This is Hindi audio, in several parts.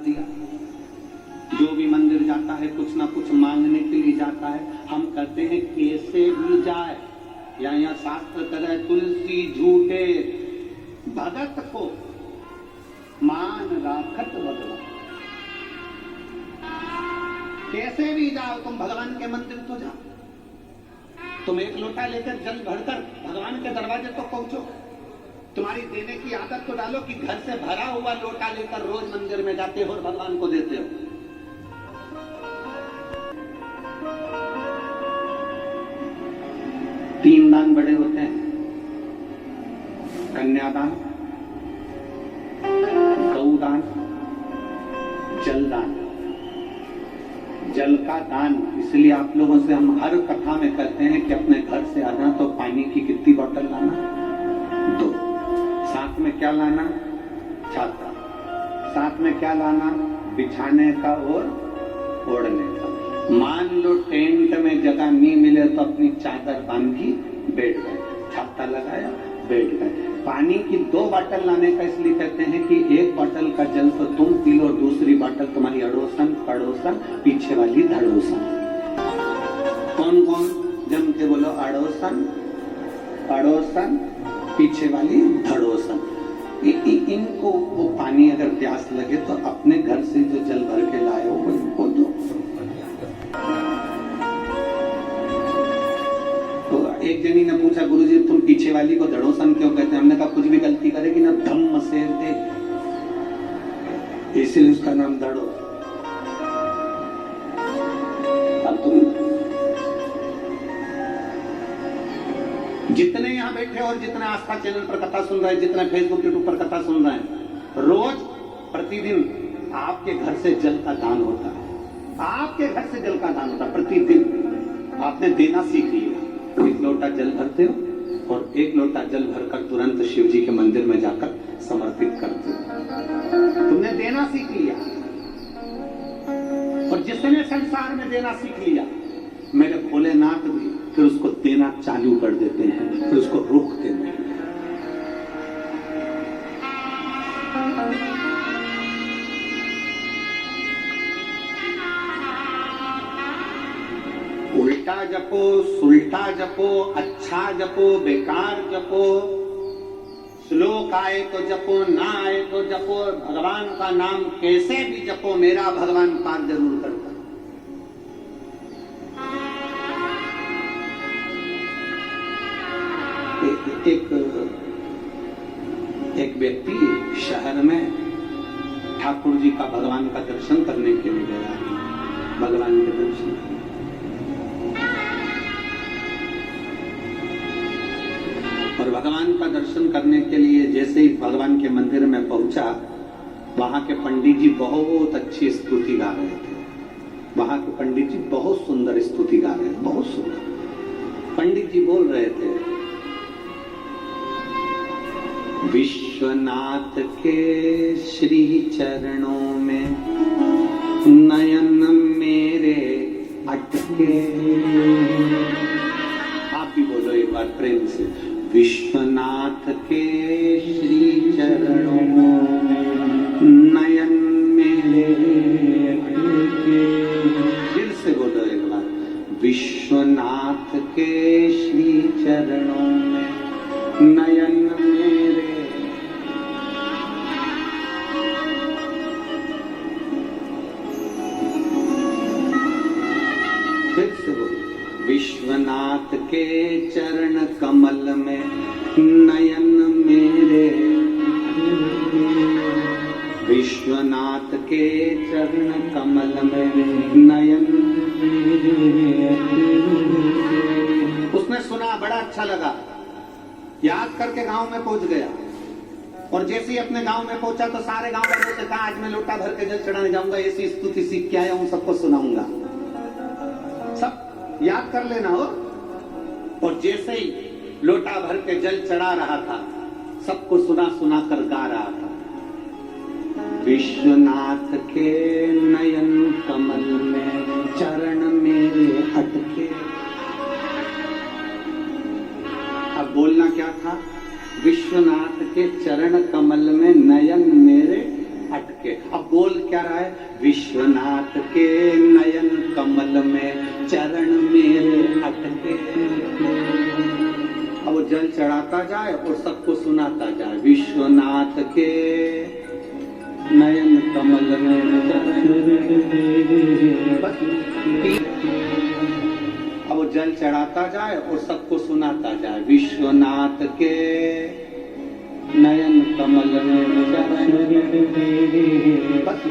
दिया। जो भी मंदिर जाता है कुछ ना कुछ मांगने के लिए जाता है। हम कहते हैं कैसे भी जाए, यहाँ शास्त्र करे तुलसी झूठे भगत को मान राखत भगवान। कैसे भी जाओ तुम भगवान के मंदिर तो जाओ। तुम एक लोटा लेकर जल भरकर भगवान के दरवाजे तक पहुंचो। तुम्हारी देने की आदत तो डालो कि घर से भरा हुआ लोटा लेकर रोज मंदिर में जाते हो और भगवान को देते हो। तीन दान बड़े होते हैं, कन्यादान, गौदान, जलदान। जल का दान इसलिए आप लोगों से हम हर कथा में कहते हैं कि अपने घर से आना तो पानी की कितनी बोतल लाना? 2। साथ में क्या लाना? छाता। साथ में क्या लाना? बिछाने का और ओढ़ने का। मान लो टेंट में जगह नहीं मिले तो अपनी चादर बांधी बैठ गए, छाता लगाया बैठ गए। पानी की 2 बोतल लाने का इसलिए कहते हैं कि एक बोतल का जल तो तुम पी लो, दूसरी बोतल तुम्हारी अड़ोसन पड़ोसन पीछे वाली धड़ोसन। कौन कौन जम के बोलो? अड़ोसन पड़ोसन पीछे वाली धड़ोसन। इनको वो पानी अगर प्यास लगे तो अपने घर से जो जल भर के लाए हो वो इनको दो। एक जनी ने पूछा, गुरुजी तुम पीछे वाली को धड़ोसन क्यों कहते हैं? हमने कहा कुछ भी गलती करेगी ना धम्म शेर दे, इसलिए उसका नाम धड़ो। अब तुम जितने यहाँ बैठे और जितने आस्था चैनल पर कथा सुन रहे हैं, जितने फेसबुक यूट्यूब पर कथा सुन रहे हैं, रोज प्रतिदिन आपके घर से जल का दान होता है। आपके घर से जल का दान होता है प्रतिदिन। आपने देना सीख लिया। 1 लोटा जल भरते हो और 1 लोटा जल भरकर तुरंत शिव जी के मंदिर में जाकर समर्पित करते हो। तुमने देना सीख लिया। और जिसने संसार में देना सीख लिया, मेरे भोलेनाथ भी फिर उसको देना चालू कर देते हैं, फिर उसको रोकते नहीं। उल्टा जपो, सुल्टा जपो, अच्छा जपो, बेकार जपो, श्लोक आए तो जपो, ना आए तो जपो, भगवान का नाम कैसे भी जपो, मेरा भगवान पार जरूर करता। एक व्यक्ति शहर में ठाकुर जी का भगवान का दर्शन करने के लिए गया। भगवान के दर्शन और भगवान का दर्शन करने के लिए जैसे ही भगवान के मंदिर में पहुंचा, वहां के पंडित जी बहुत अच्छी स्तुति गा रहे थे। वहां के पंडित जी बहुत सुंदर स्तुति गा रहे थे, बहुत सुंदर। पंडित जी बोल रहे थे, विश्वनाथ के श्री चरणों में नयन मेरे अटके। आप भी बोलो एक बार प्रेम से, विश्वनाथ के श्री चरणों में नयन मेरे अटके। फिर से बोलो एक बार, विश्वनाथ के श्री चरणों में नयन मेरे। फिर से बोलो, विश्वनाथ के चरण कमल में नयन मेरे। विश्वनाथ के चरण कमल में नयन मेरे। उसने सुना, बड़ा अच्छा लगा, याद करके गांव में पहुंच गया। और जैसे ही अपने गांव में पहुंचा तो सारे गांव वालों से कहा, आज मैं लोटा भर के जल चढ़ाने जाऊंगा, ऐसी स्तुति सीख के आया हूं, सबको सुनाऊंगा। सब याद कर लेना हो। और जैसे ही लोटा भर के जल चढ़ा रहा था, सबको सुना सुना कर गा रहा था, विश्वनाथ के नयन कमल में चरण मेरे अटके। अब बोलना क्या था? विश्वनाथ के चरण कमल में नयन मेरे अटके। अब बोल क्या रहा है, विश्वनाथ के नयन कमल में चरण मेरे अटके। अब वो जल चढ़ाता जाए और सबको सुनाता जाए, विश्वनाथ के नयन कमल में अब वो जल चढ़ाता जाए और सबको सुनाता जाए, विश्वनाथ के नयन कमल में। बस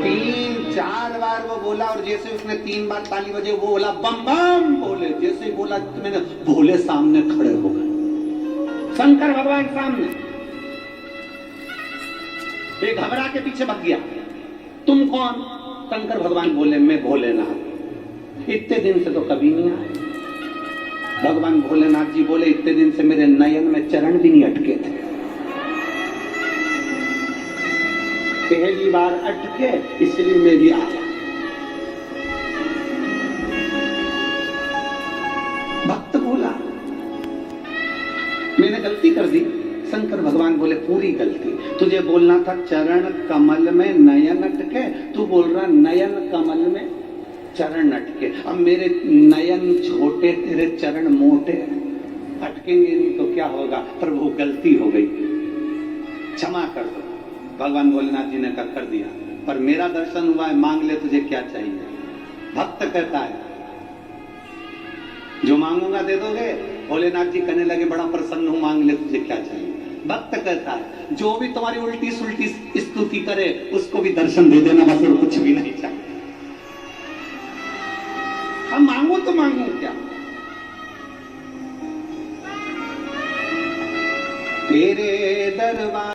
3-4 बार वो बोला और जैसे उसने 3 बार ताली बजे वो बोला बम बम बोले, जैसे ही बोला तो मैंने भोले सामने खड़े हो गए, शंकर भगवान सामने। एक घबरा के पीछे भाग गया, तुम कौन? शंकर भगवान बोले मैं भोलेनाथ। इतने दिन से तो कभी नहीं आए। भगवान भोलेनाथ जी बोले इतने दिन से मेरे नयन में चरण भी नहीं अटके थे, पहली बार अटके इसलिए मैं भी आया। भक्त बोला मैंने गलती कर दी। शंकर भगवान बोले पूरी गलती, तुझे बोलना था चरण कमल में नयन अटके, तू बोल रहा नयन कमल में चरण अटके। अब मेरे नयन छोटे तेरे चरण मोटे, अटकेंगे नहीं तो क्या होगा? प्रभु गलती हो गई, क्षमा कर दो। भगवान भोलेनाथ जी ने कर दिया, पर मेरा दर्शन हुआ है, मांग ले तुझे क्या चाहिए। भक्त कहता है जो मांगूंगा दे दोगे। भोलेनाथ जी कहने लगे बड़ा प्रसन्न हूं, मांग ले तुझे क्या चाहिए। भक्त कहता है जो भी तुम्हारी उल्टी सुल्टी स्तुति करे उसको भी दर्शन दे देना, बस और कुछ भी नहीं चाहिए। हम मांगू तो मांगू क्या? तेरे दरबार